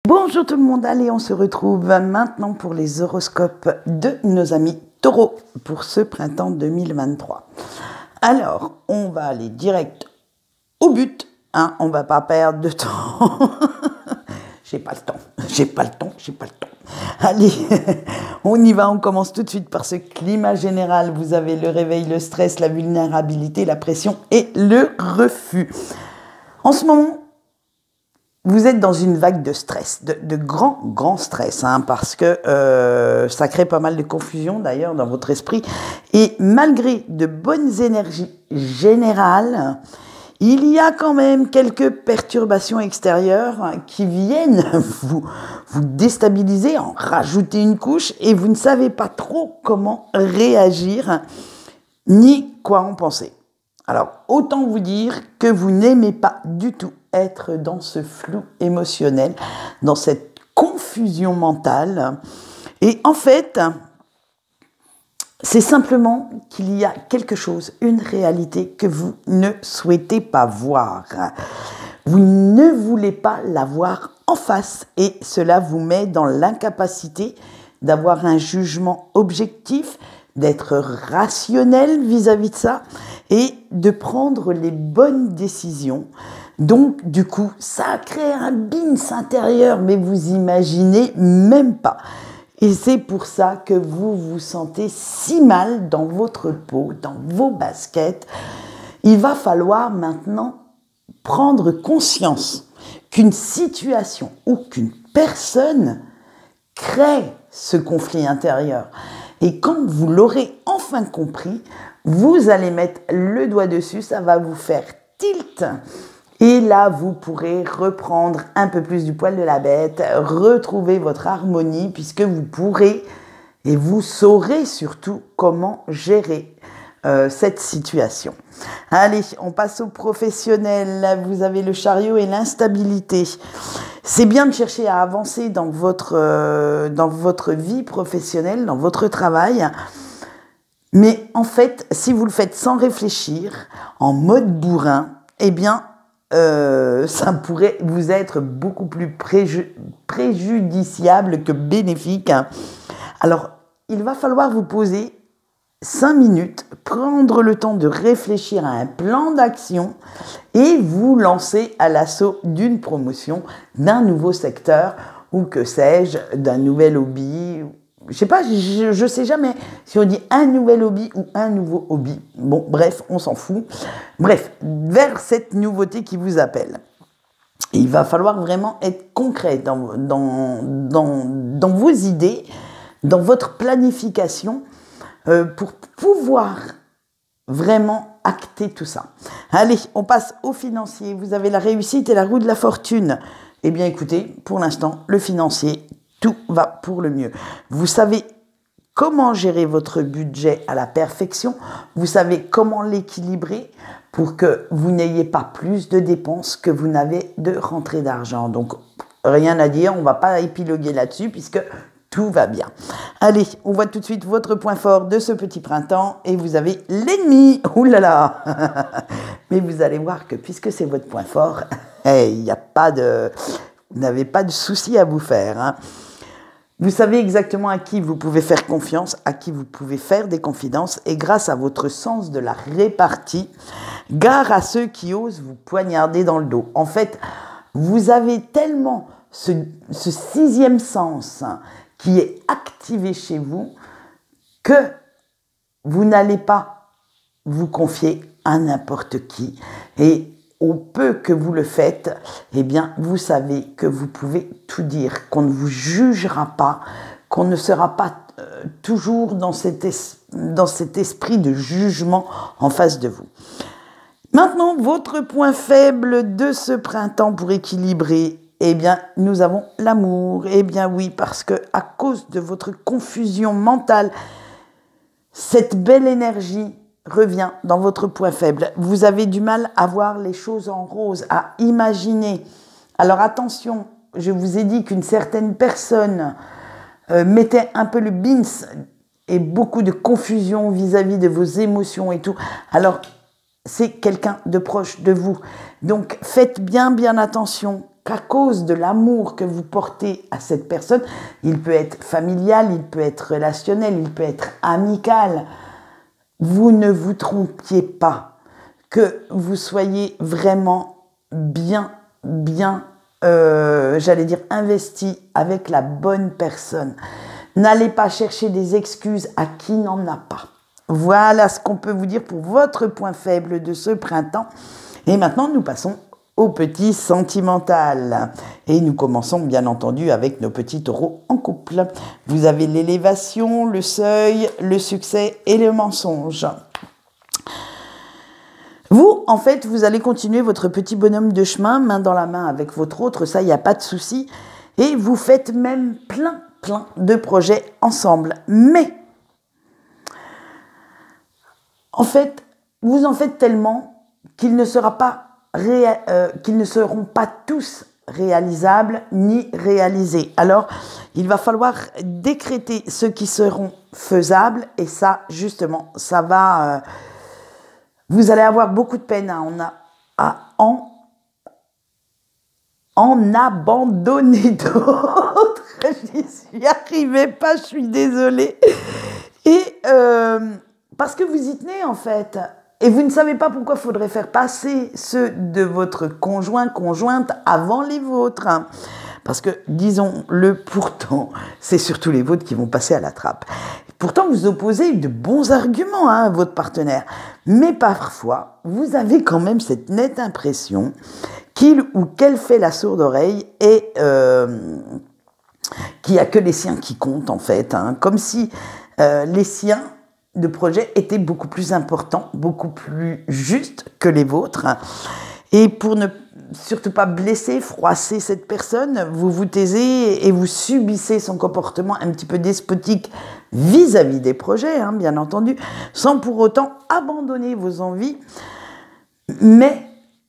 Bonjour tout le monde, allez on se retrouve maintenant pour les horoscopes de nos amis taureaux pour ce printemps 2023. Alors, on va aller direct au but, hein, on va pas perdre de temps. J'ai pas le temps. Allez, on y va, on commence tout de suite par ce climat général. Vous avez le réveil, le stress, la vulnérabilité, la pression et le refus. En ce moment, vous êtes dans une vague de stress, de grand stress, hein, parce que ça crée pas mal de confusion d'ailleurs dans votre esprit. Et malgré de bonnes énergies générales, il y a quand même quelques perturbations extérieures qui viennent vous déstabiliser, en rajouter une couche, et vous ne savez pas trop comment réagir, ni quoi en penser. Alors, autant vous dire que vous n'aimez pas du tout être dans ce flou émotionnel, dans cette confusion mentale. Et en fait, c'est simplement qu'il y a quelque chose, une réalité que vous ne souhaitez pas voir. Vous ne voulez pas la voir en face et cela vous met dans l'incapacité d'avoir un jugement objectif, d'être rationnel vis-à-vis de ça et de prendre les bonnes décisions. Donc, du coup, ça crée un bins intérieur, mais vous imaginez même pas. Et c'est pour ça que vous vous sentez si mal dans votre peau, dans vos baskets. Il va falloir maintenant prendre conscience qu'une situation ou qu'une personne crée ce conflit intérieur. Et quand vous l'aurez enfin compris, vous allez mettre le doigt dessus, ça va vous faire tilt. Et là, vous pourrez reprendre un peu plus du poil de la bête, retrouver votre harmonie, puisque vous pourrez et vous saurez surtout comment gérer cette situation. Allez, on passe au professionnel. Là, vous avez le chariot et l'instabilité. C'est bien de chercher à avancer dans votre vie professionnelle, dans votre travail. Mais en fait, si vous le faites sans réfléchir, en mode bourrin, eh bien, ça pourrait vous être beaucoup plus préjudiciable que bénéfique. Alors, il va falloir vous poser 5 minutes, prendre le temps de réfléchir à un plan d'action et vous lancer à l'assaut d'une promotion, d'un nouveau secteur ou que sais-je, d'un nouvel hobby. Je sais pas, je sais jamais si on dit un nouvel hobby ou un nouveau hobby. Bon, bref, on s'en fout. Bref, vers cette nouveauté qui vous appelle. Il va falloir vraiment être concret dans vos idées, dans votre planification, pour pouvoir vraiment acter tout ça. Allez, on passe au financier. Vous avez la réussite et la roue de la fortune. Eh bien, écoutez, pour l'instant, le financier, tout va pour le mieux. Vous savez comment gérer votre budget à la perfection. Vous savez comment l'équilibrer pour que vous n'ayez pas plus de dépenses que vous n'avez de rentrée d'argent. Donc, rien à dire, on ne va pas épiloguer là-dessus puisque tout va bien. Allez, on voit tout de suite votre point fort de ce petit printemps et vous avez l'ennemi. Ouh là là. Mais vous allez voir que puisque c'est votre point fort, il n'y a pas de... Vous n'avez pas de souci à vous faire, hein. Vous savez exactement à qui vous pouvez faire confiance, à qui vous pouvez faire des confidences et grâce à votre sens de la répartie, gare à ceux qui osent vous poignarder dans le dos. En fait, vous avez tellement ce sixième sens qui est activé chez vous que vous n'allez pas vous confier à n'importe qui. Et au peu que vous le faites, eh bien, vous savez que vous pouvez tout dire, qu'on ne vous jugera pas, qu'on ne sera pas toujours dans cet esprit de jugement en face de vous. Maintenant, votre point faible de ce printemps pour équilibrer, eh bien, nous avons l'amour. Eh bien oui, parce que à cause de votre confusion mentale, cette belle énergie revient dans votre point faible. Vous avez du mal à voir les choses en rose, à imaginer. Alors attention, je vous ai dit qu'une certaine personne mettait un peu le bins et beaucoup de confusion vis-à-vis de vos émotions et tout. Alors, c'est quelqu'un de proche de vous. Donc, faites bien attention qu'à cause de l'amour que vous portez à cette personne, il peut être familial, il peut être relationnel, il peut être amical, vous ne vous trompiez pas, que vous soyez vraiment bien, j'allais dire investi avec la bonne personne. N'allez pas chercher des excuses à qui n'en a pas. Voilà ce qu'on peut vous dire pour votre point faible de ce printemps. Et maintenant, nous passons au petit sentimental. Et nous commençons bien entendu avec nos petits taureaux en couple. Vous avez l'élévation, le seuil, le succès et le mensonge. Vous, en fait, vous allez continuer votre petit bonhomme de chemin, main dans la main avec votre autre, ça, il n'y a pas de souci. Et vous faites même plein de projets ensemble. Mais, en fait, vous en faites tellement qu'ils ne seront pas tous réalisables ni réalisés. Alors, il va falloir décréter ceux qui seront faisables. Et ça, justement, ça va... vous allez avoir beaucoup de peine à en abandonner d'autres. J'y arrivais pas, je suis désolée. Et parce que vous y tenez en fait. Et vous ne savez pas pourquoi il faudrait faire passer ceux de votre conjointe avant les vôtres. Parce que, disons-le pourtant, c'est surtout les vôtres qui vont passer à la trappe. Pourtant, vous opposez de bons arguments à votre partenaire. Mais parfois, vous avez quand même cette nette impression qu'il ou qu'elle fait la sourde oreille et qu'il n'y a que les siens qui comptent en fait. Comme si les siens de projet étaient beaucoup plus importants, beaucoup plus justes que les vôtres. Et pour ne surtout pas blesser, froisser cette personne, vous vous taisez et vous subissez son comportement un petit peu despotique vis-à-vis des projets, bien entendu, sans pour autant abandonner vos envies. Mais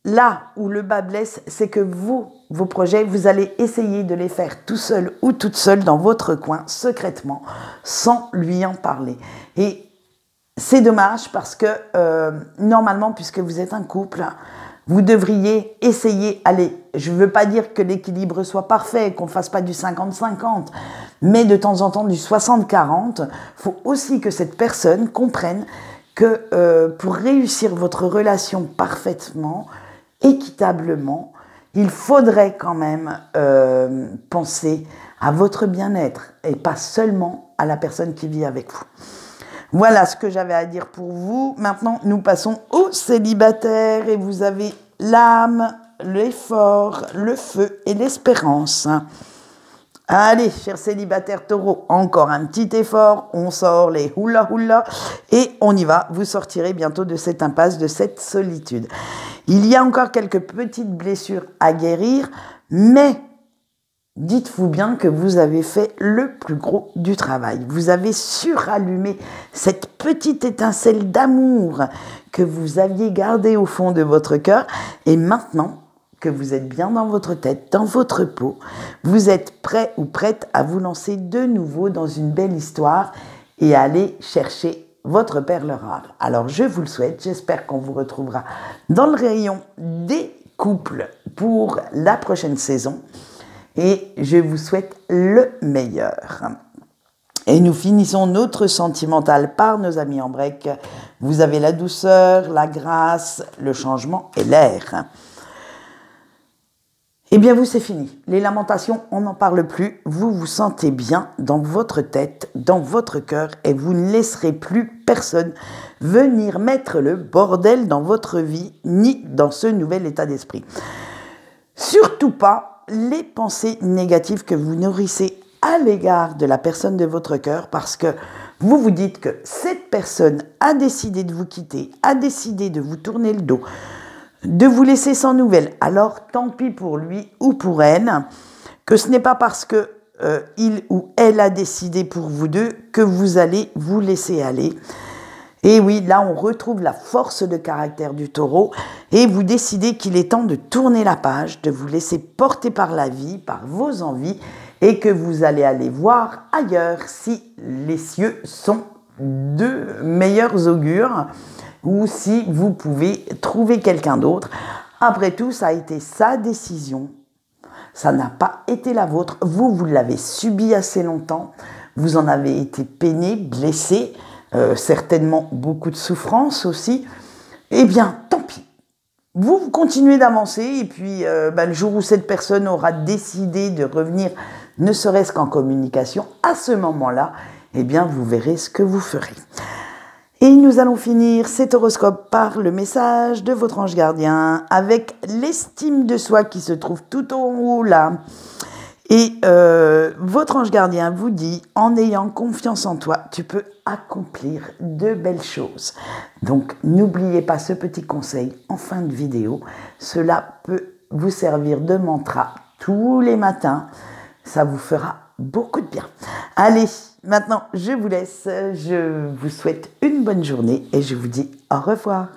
là où le bas blesse, c'est que vos projets, vous allez essayer de les faire tout seul ou toute seule dans votre coin, secrètement, sans lui en parler. Et c'est dommage parce que normalement, puisque vous êtes un couple, vous devriez essayer, allez, je ne veux pas dire que l'équilibre soit parfait, qu'on ne fasse pas du 50-50, mais de temps en temps du 60-40, il faut aussi que cette personne comprenne que pour réussir votre relation parfaitement, équitablement, il faudrait quand même penser à votre bien-être et pas seulement à la personne qui vit avec vous. Voilà ce que j'avais à dire pour vous. Maintenant, nous passons aux célibataires et vous avez l'âme, l'effort, le feu et l'espérance. Allez, chers célibataires taureaux, encore un petit effort. On sort les hula hula et on y va. Vous sortirez bientôt de cette impasse, de cette solitude. Il y a encore quelques petites blessures à guérir, mais dites-vous bien que vous avez fait le plus gros du travail. Vous avez surallumé cette petite étincelle d'amour que vous aviez gardée au fond de votre cœur. Et maintenant que vous êtes bien dans votre tête, dans votre peau, vous êtes prêt ou prête à vous lancer de nouveau dans une belle histoire et à aller chercher votre perle rare. Alors je vous le souhaite, j'espère qu'on vous retrouvera dans le rayon des couples pour la prochaine saison. Et je vous souhaite le meilleur. Et nous finissons notre sentimental par nos amis en break. Vous avez la douceur, la grâce, le changement et l'air. Eh bien vous, c'est fini. Les lamentations, on n'en parle plus. Vous vous sentez bien dans votre tête, dans votre cœur et vous ne laisserez plus personne venir mettre le bordel dans votre vie ni dans ce nouvel état d'esprit. Surtout pas les pensées négatives que vous nourrissez à l'égard de la personne de votre cœur parce que vous vous dites que cette personne a décidé de vous quitter, a décidé de vous tourner le dos, de vous laisser sans nouvelles. Alors tant pis pour lui ou pour elle, que ce n'est pas parce que il ou elle a décidé pour vous deux que vous allez vous laisser aller. Et oui, là, on retrouve la force de caractère du taureau et vous décidez qu'il est temps de tourner la page, de vous laisser porter par la vie, par vos envies et que vous allez aller voir ailleurs si les cieux sont de meilleurs augures ou si vous pouvez trouver quelqu'un d'autre. Après tout, ça a été sa décision. ça n'a pas été la vôtre. Vous l'avez subi assez longtemps. Vous en avez été peiné, blessé, certainement beaucoup de souffrance aussi. Eh bien, tant pis. Vous continuez d'avancer et puis le jour où cette personne aura décidé de revenir, ne serait-ce qu'en communication, à ce moment-là, eh bien, vous verrez ce que vous ferez. Et nous allons finir cet horoscope par le message de votre ange gardien avec l'estime de soi qui se trouve tout en haut là. Et votre ange gardien vous dit, en ayant confiance en toi, tu peux accomplir de belles choses. Donc, n'oubliez pas ce petit conseil en fin de vidéo. Cela peut vous servir de mantra tous les matins. Ça vous fera beaucoup de bien. Allez, maintenant, je vous laisse. Je vous souhaite une bonne journée et je vous dis au revoir.